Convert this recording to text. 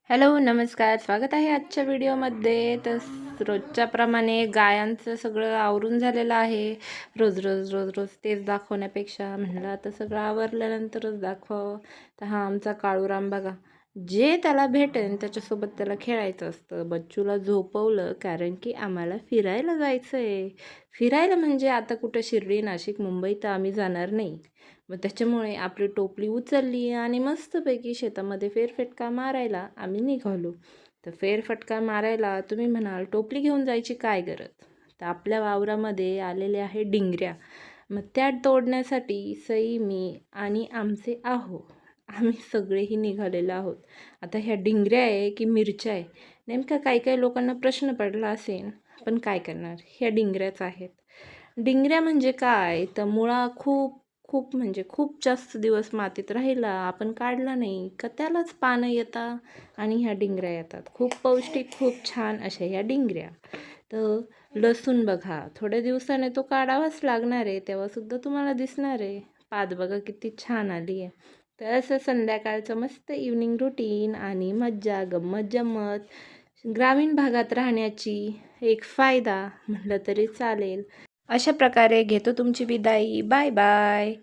Hello, नमस्कार. स्वागत आहे आजच्या व्हिडिओमध्ये. तर रोजच्याप्रमाणे गायांचं सगळं आवरून झालेलं आहे. रोज रोज तेच दाखवण्यापेक्षा म्हणलं आता सगळं आवरल्यानंतरच दाखवावं. तर हा आमचा काळूराम बघा, जे त्याला भेटेल त्याच्यासोबत त्याला खेळायचं असतं. बच्चूला झोपवलं कारण की आम्हाला फिरायला जायचं आहे. फिरायला म्हणजे आता कुठं शिर्डी, नाशिक, मुंबई तर आम्ही जाणार नाही. मग त्याच्यामुळे आपली टोपली उचलली आणि मस्तपैकी शेतामध्ये फेरफटका मारायला आम्ही निघालो. तर फेरफटका मारायला तुम्ही म्हणाल टोपली घेऊन जायची काय गरज? तर आपल्या वावरामध्ये आलेले आहे डिंगऱ्या. मग त्या तोडण्यासाठी सई, मी आणि आमचे आम्ही सगळेही निघालेलो आहोत. आता ह्या डिंगऱ्या आहे की मिरच्या आहे? नेमका काही काही लोकांना प्रश्न पडला असेल, पण काय करणार, ह्या डिंगऱ्याच आहेत. डिंगऱ्या म्हणजे काय? तर मुळा खूप खूप म्हणजे खूप जास्त दिवस मातीत राहिला, आपण काढला नाही का त्यालाच पानं येतात आणि ह्या डिंगऱ्या येतात. खूप पौष्टिक, खूप छान अशा ह्या डिंगऱ्या. तर लसूण बघा, थोड्या दिवसाने तो काढावाच लागणार आहे, तेव्हासुद्धा तुम्हाला दिसणार आहे. पात बघा किती छान आली आहे. तर असं संध्याकाळचं मस्त इव्हनिंग रुटीन आणि मज्जा, गंमत जम्मत, ग्रामीण भागात राहण्याची एक फायदा म्हटलं तरी चालेल. अशा प्रकारे घेतो तुमची विदाई. Bye bye.